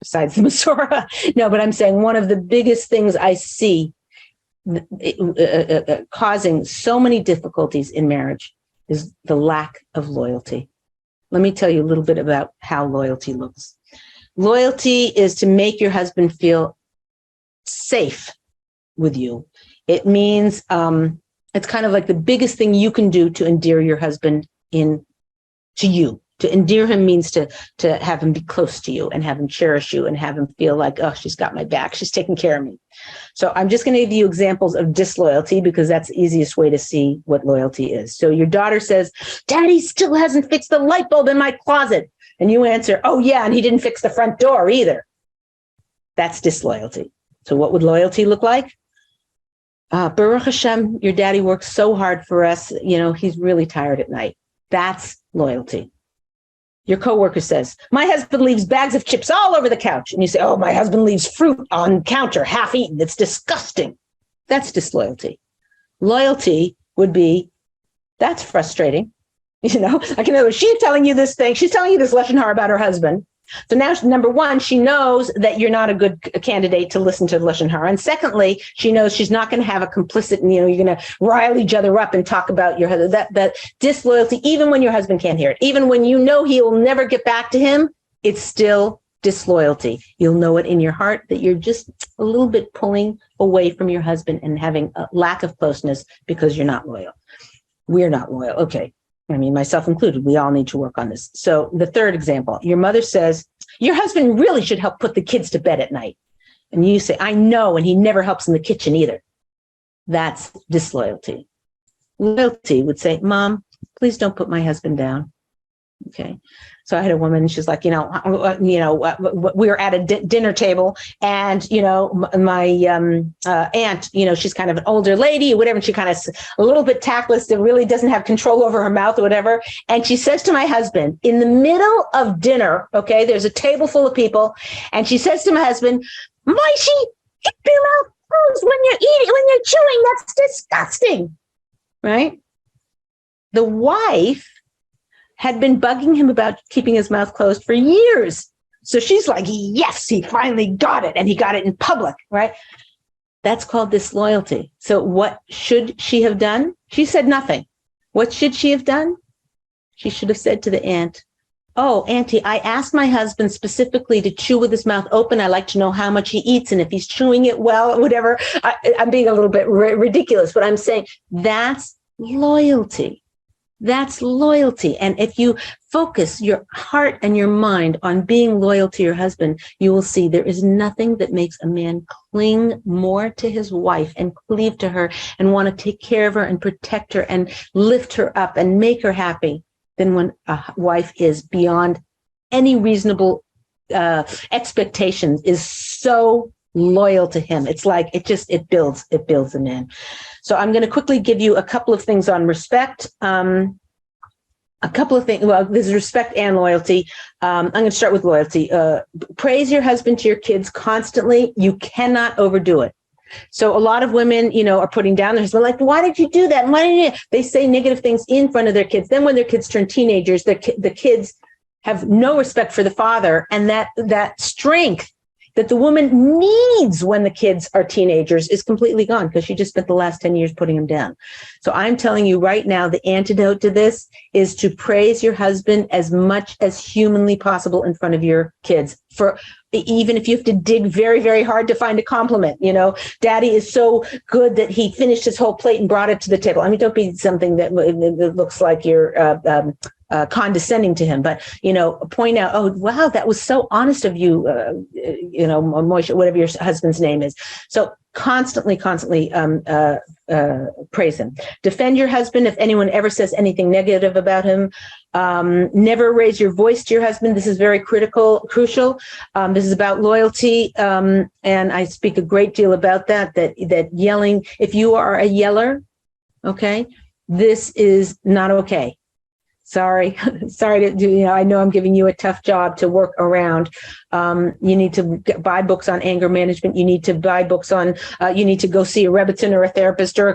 besides the masura, no, but I'm saying one of the biggest things I see causing so many difficulties in marriage is the lack of loyalty. Let me tell you a little bit about how loyalty looks. Loyalty is to make your husband feel safe with you. It means it's kind of like the biggest thing you can do to endear your husband to you. To endear him means to have him be close to you and have him cherish you and have him feel like, oh, she's got my back. She's taking care of me. So I'm just going to give you examples of disloyalty because that's the easiest way to see what loyalty is. So your daughter says, Daddy still hasn't fixed the light bulb in my closet. And you answer, oh, yeah, and he didn't fix the front door either. That's disloyalty. So what would loyalty look like? Baruch Hashem, your daddy works so hard for us. He's really tired at night. That's loyalty. Your coworker says, my husband leaves bags of chips all over the couch. And you say, oh, my husband leaves fruit on the counter, half eaten. It's disgusting. That's disloyalty. Loyalty would be, that's frustrating. You know, like, in other words, she's telling you this thing. She's telling you this lashon hara about her husband. So now, number one, she knows that you're not a good candidate to listen to lashon hara. And secondly, she knows she's not going to have a complicit, you know, you're going to rile each other up and talk about your husband. That disloyalty, even when your husband can't hear it, even when you know he will never get back to him, it's still disloyalty. You'll know it in your heart that you're just a little bit pulling away from your husband and having a lack of closeness because you're not loyal. We're not loyal. Okay. I mean, myself included, we all need to work on this. So the third example, your mother says, your husband really should help put the kids to bed at night. And you say, I know, and he never helps in the kitchen either. That's disloyalty. Loyalty would say, Mom, please don't put my husband down. Okay. So I had a woman, and she's like, we were at a dinner table, and, my aunt, she's kind of an older lady or whatever, and she kind of a little bit tactless and really doesn't have control over her mouth or whatever. And she says to my husband in the middle of dinner, okay, there's a table full of people, and she says to my husband, Moishi, keep your mouth closed when you're eating, when you're chewing. That's disgusting. Right? The wife had been bugging him about keeping his mouth closed for years. So she's like, yes, he finally got it. And he got it in public, right? That's called disloyalty. So what should she have done? She said nothing. What should she have done? She should have said to the aunt, oh, Auntie, I asked my husband specifically to chew with his mouth open. I like to know how much he eats and if he's chewing it well or whatever. I'm being a little bit ridiculous, but I'm saying that's loyalty. That's loyalty. And if you focus your heart and your mind on being loyal to your husband, you will see there is nothing that makes a man cling more to his wife and cleave to her and want to take care of her and protect her and lift her up and make her happy than when a wife is beyond any reasonable expectations, is so loyal to him. It's like it builds a man. So I'm going to quickly give you a couple of things on respect. A couple of things. Well, there's respect and loyalty. I'm going to start with loyalty. Praise your husband to your kids constantly. You cannot overdo it. So a lot of women, are putting down their husband, like, why did you do that? Why did you? They say negative things in front of their kids. Then when their kids turn teenagers, the kids have no respect for the father, and that strength that the woman needs when the kids are teenagers is completely gone because she just spent the last 10 years putting them down. So I'm telling you right now, the antidote to this is to praise your husband as much as humanly possible in front of your kids. For even if you have to dig very, very hard to find a compliment, Daddy is so good that he finished his whole plate and brought it to the table. I mean, don't be something that looks like you're condescending to him, but point out, oh wow, that was so honest of you, Moshe, whatever your husband's name is. So constantly praise him. Defend your husband if anyone ever says anything negative about him. Never raise your voice to your husband. This is very crucial. This is about loyalty, and I speak a great deal about that yelling. If you are a yeller, okay, this is not okay. Sorry to do, I know I'm giving you a tough job to work around. You need to buy books on anger management. You need to buy books on, you need to go see a Rebbitzin or a therapist or,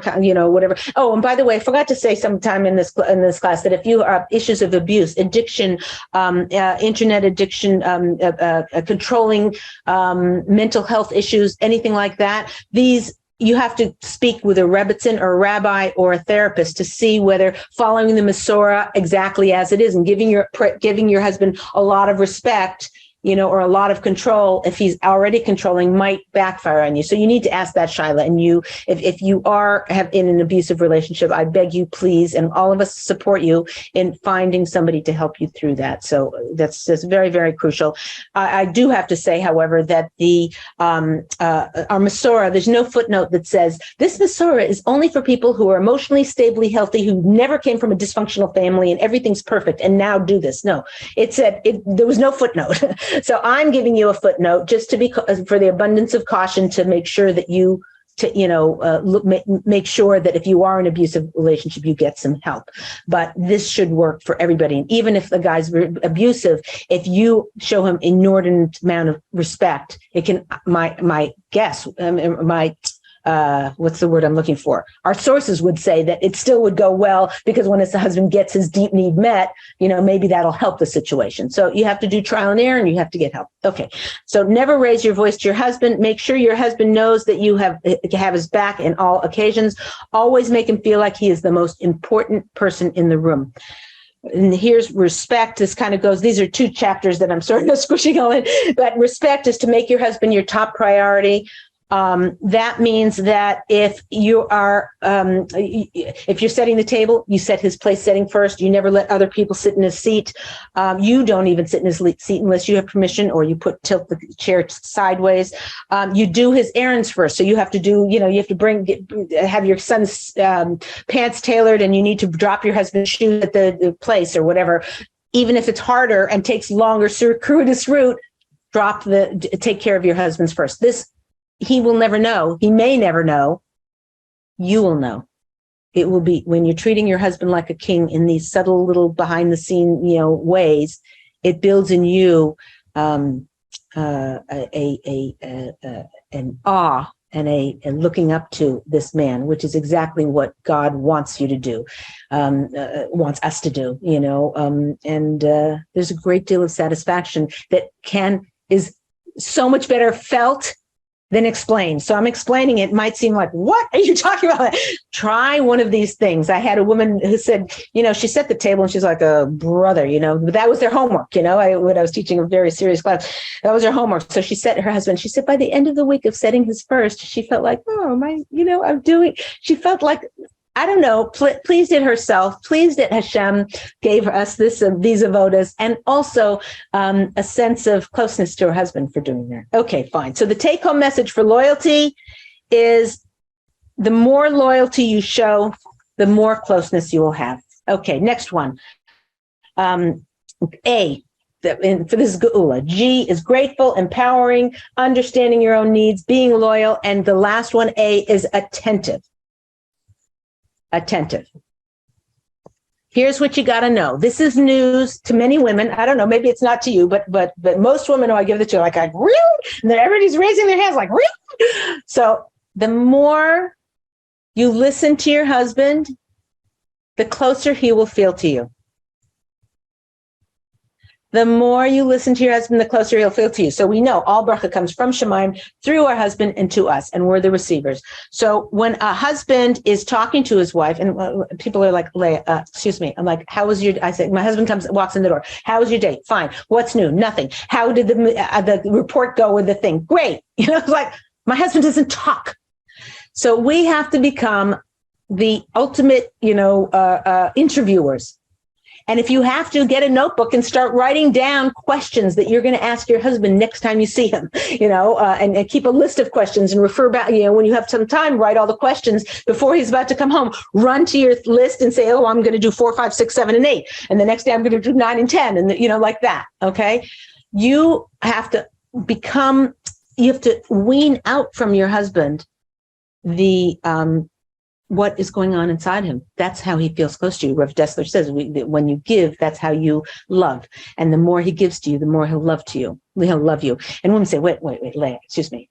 whatever. Oh, and by the way, I forgot to say sometime in this class that if you have issues of abuse, addiction, internet addiction, controlling, mental health issues, anything like that, you have to speak with a Rebbitzin or a rabbi or a therapist to see whether following the masura exactly as it is and giving your husband a lot of respect, or a lot of control, if he's already controlling, might backfire on you. So you need to ask that, Shyla. And if you have in an abusive relationship, I beg you, please, and all of us support you in finding somebody to help you through that. So that's very, very crucial. I do have to say, however, that our masura, there's no footnote that says this masura is only for people who are emotionally stably healthy, who never came from a dysfunctional family and everything's perfect and now do this. No, it said there was no footnote. So I'm giving you a footnote just for the abundance of caution to make sure that make sure that if you are in an abusive relationship, you get some help. But this should work for everybody. And even if the guy's abusive, if you show him inordinate amount of respect, it can, my what's the word I'm looking for? Our sources would say that it still would go well, because when the husband gets his deep need met, maybe that'll help the situation. So you have to do trial and error, and you have to get help. Okay. So never raise your voice to your husband. Make sure your husband knows that you have his back in all occasions. Always make him feel like he is the most important person in the room. And here's respect. This kind of goes, these are two chapters that I'm sort of squishing all in, but respect is to make your husband your top priority. That means that if you're setting the table, you set his place setting first. You never let other people sit in his seat. You don't even sit in his seat unless you have permission, or you tilt the chair sideways. You do his errands first. So you have to do, you have to have your son's pants tailored, and you need to drop your husband's shoes at the place or whatever. Even if it's harder and takes longer, circuitous route, take care of your husband's first. He will never know. He may never know. You will know. It will be when you're treating your husband like a king in these subtle little behind the scene, ways. It builds in you an awe and a looking up to this man, which is exactly what God wants you to do, wants us to do. There's a great deal of satisfaction that is so much better felt than explained. So I'm explaining it. Might seem like, what are you talking about? Try one of these things. I had a woman who said, she set the table and she's like a brother, but that was their homework. When I was teaching a very serious class, that was her homework. So she said to her husband, she said, by the end of the week of setting his first, she felt like, she felt like, I don't know, pleased at herself, pleased that Hashem gave us these avodas, and also a sense of closeness to her husband for doing that. Okay, fine. So the take-home message for loyalty is the more loyalty you show, the more closeness you will have. Okay, next one. For this is geula. G is grateful, empowering, understanding your own needs, being loyal, and the last one, A, is attentive. Attentive. Here's what you got to know. This is news to many women. I don't know, maybe it's not to you, but most women who I give it to are like, really? And then everybody's raising their hands like, really? So the more you listen to your husband, the closer he will feel to you. The more you listen to your husband, the closer he'll feel to you. So we know all bracha comes from Shemaim through our husband and to us, and we're the receivers. So when a husband is talking to his wife, and people are like, Leah, excuse me. I'm like, how was your, I say, my husband walks in the door. How was your date? Fine. What's new? Nothing. How did the report go with the thing? Great. It's like, my husband doesn't talk. So we have to become the ultimate, interviewers. And if you have to, get a notebook and start writing down questions that you're going to ask your husband next time you see him, and keep a list of questions and refer back, when you have some time, write all the questions before he's about to come home. Run to your list and say, oh, I'm going to do 4, 5, 6, 7, and 8. And the next day I'm going to do 9 and 10. And, like that. Okay. You have to wean out from your husband what is going on inside him. That's how he feels close to you. Rev Dessler says, when you give, that's how you love. And the more he gives to you, the more he'll love you. And women say, wait, Leah, excuse me.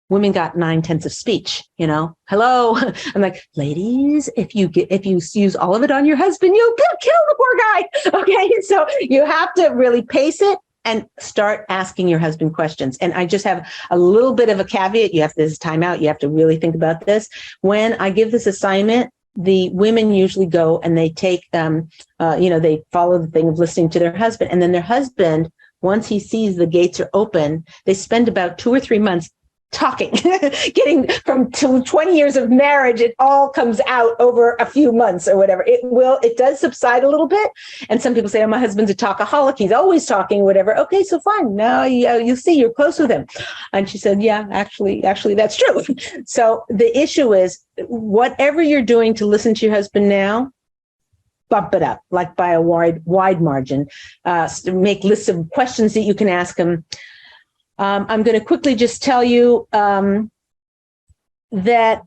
Women got 9/10 of speech, hello. I'm like, ladies, if you use all of it on your husband, you'll kill the poor guy. Okay. So you have to really pace it and start asking your husband questions. And I just have a little bit of a caveat. This is timeout. You have to really think about this. When I give this assignment, the women usually go and they take, they follow the thing of listening to their husband. And then their husband, once he sees the gates are open, they spend about 2 or 3 months talking, getting from 20 years of marriage, it all comes out over a few months or whatever. It does subside a little bit. And some people say, oh, my husband's a talkaholic. He's always talking, whatever. Okay, so fine. Now you see, you're close with him. And she said, yeah, actually, that's true. So the issue is, whatever you're doing to listen to your husband now, bump it up, like by a wide margin. Make lists of questions that you can ask him. I'm going to quickly just tell you that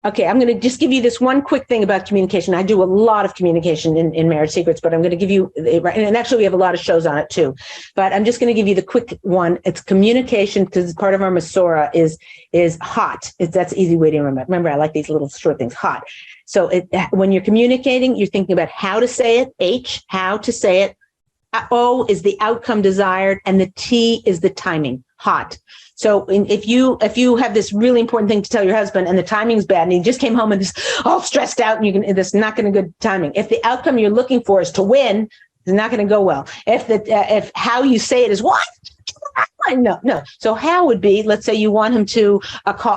Okay, I'm going to just give you this one quick thing about communication. I do a lot of communication in Marriage Secrets, but I'm going to give you, and actually we have a lot of shows on it too, but I'm just going to give you the quick one. It's communication, because part of our masura is hot. That's an easy way to remember. Remember, I like these little short things, hot. So when you're communicating, you're thinking about how to say it, H, how to say it. O is the outcome desired, and the T is the timing, hot. So if you have this really important thing to tell your husband and the timing's bad and he just came home and is all stressed out and that's not going to good timing. If the outcome you're looking for is to win, it's not going to go well. If how you say it is what? No. So how would be, let's say you want him to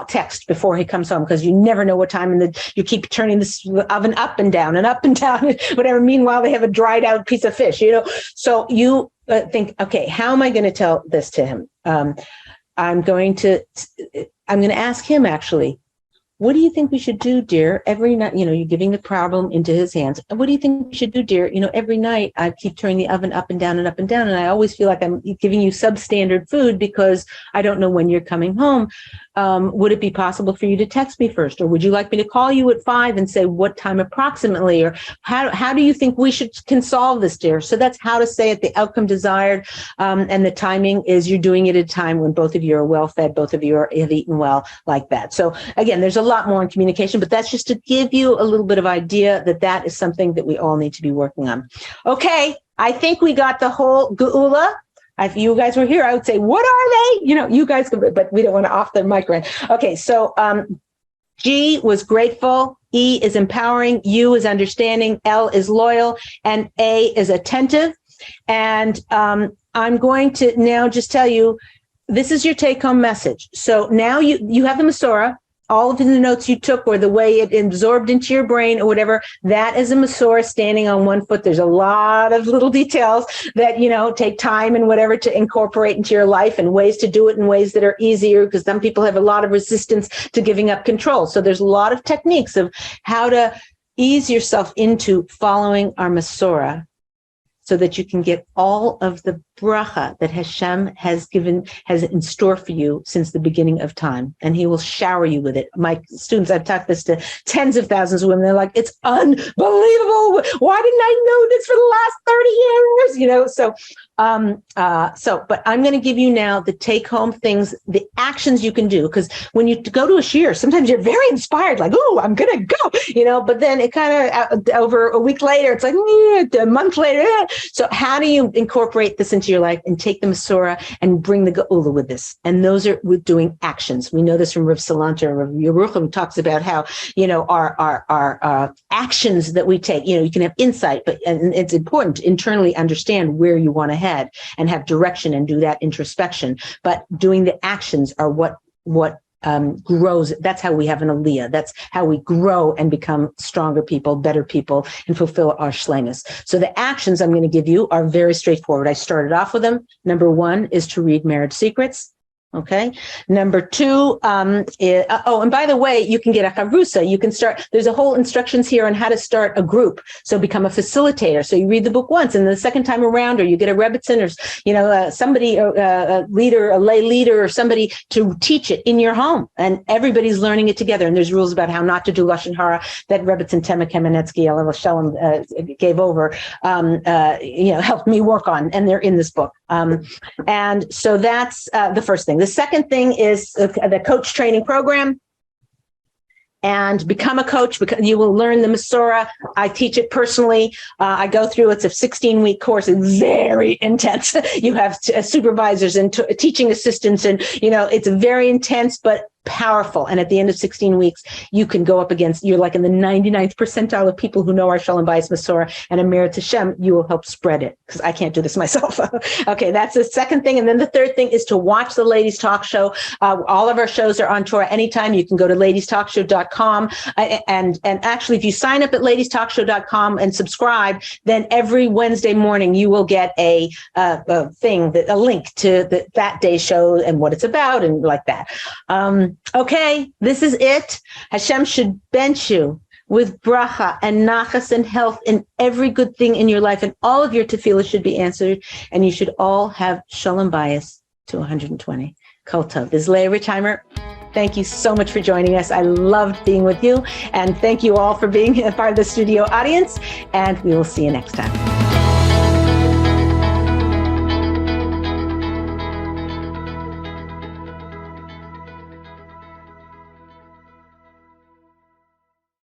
text before he comes home because you never know what time, and you keep turning this oven up and down, whatever. Meanwhile, they have a dried out piece of fish, So you think, okay, how am I going to tell this to him? I'm going to ask him, actually, what do you think we should do, dear? Every night, you're giving the problem into his hands. And what do you think we should do, dear? Every night I keep turning the oven up and down and up and down. And I always feel like I'm giving you substandard food because I don't know when you're coming home. Would it be possible for you to text me first? Or would you like me to call you at 5 and say what time approximately? Or how do you think can solve this, dear? So that's how to say it, the outcome desired. And the timing is you're doing it at a time when both of you are well fed, both of you have eaten well, like that. So again, there's a lot more in communication, but that's just to give you a little bit of idea that is something that we all need to be working on. Okay, I think we got the whole geula. If you guys were here, I would say, what are they? You guys could, but we don't want to off the mic, right? Okay, so G was grateful, E is empowering, U is understanding, L is loyal, and A is attentive. And I'm going to now just tell you, this is your take-home message. So now you have the masura. All of the notes you took or the way it absorbed into your brain or whatever, that is a masura standing on one foot. There's a lot of little details that, take time and whatever to incorporate into your life, and ways to do it in ways that are easier, because some people have a lot of resistance to giving up control. So there's a lot of techniques of how to ease yourself into following our masura, so that you can get all of the bracha that Hashem has in store for you since the beginning of time. And he will shower you with it. My students, I've taught this to tens of thousands of women. They're like, it's unbelievable. Why didn't I know this for the last 30 years? But I'm going to give you now the take home things, the actions you can do. Because when you go to a shiur, sometimes you're very inspired, like, oh, I'm going to go, but then it kind of over a week later, it's like a month later. So how do you incorporate this into your life and take the masura and bring the geula with this? And those are with doing actions. We know this from Rav Salanter. Rav Yerucham talks about how, our actions that we take, you can have insight, and it's important to internally understand where you want to head and have direction and do that introspection. But doing the actions are what grows. That's how we have an aliyah. That's how we grow and become stronger people, better people, and fulfill our shleimus. So the actions I'm going to give you are very straightforward. I started off with them. Number 1 is to read Marriage Secrets. Okay. Number 2, and by the way, you can get a chavrusa. You can start, there's a whole instructions here on how to start a group. So become a facilitator. So you read the book once, and the second time around, or you get a rebbitzin or, somebody, a leader, a lay leader, or somebody to teach it in your home, and everybody's learning it together. And there's rules about how not to do lashon hara that rebbitzin Tema Kamenetsky, shalom, gave over, helped me work on, and they're in this book. And so that's the first thing. The second thing is the coach training program. And become a coach, because you will learn the masura. I teach it personally. I go through, it's a 16-week course. It's very intense. You have supervisors and teaching assistants, and, it's very intense, but powerful. And at the end of 16 weeks, you can go up against, you're like in the 99th percentile of people who know our shalom bayis masura, and a merit Hashem, you will help spread it, because I can't do this myself. Okay, that's the second thing. And then the third thing is to watch the Ladies Talk Show. All of our shows are on Torah anytime. You can go to ladiestalkshow.com. And actually, if you sign up at ladiestalkshow.com and subscribe, then every Wednesday morning, you will get a link to that day's show and what it's about, and like that. Okay, this is it. Hashem should bench you with bracha and nachas and health and every good thing in your life, and all of your tefillah should be answered, and you should all have shalom bayis to 120. Kol tov. This is Leah Richeimer. Thank you so much for joining us. I loved being with you. And thank you all for being a part of the studio audience. And we will see you next time.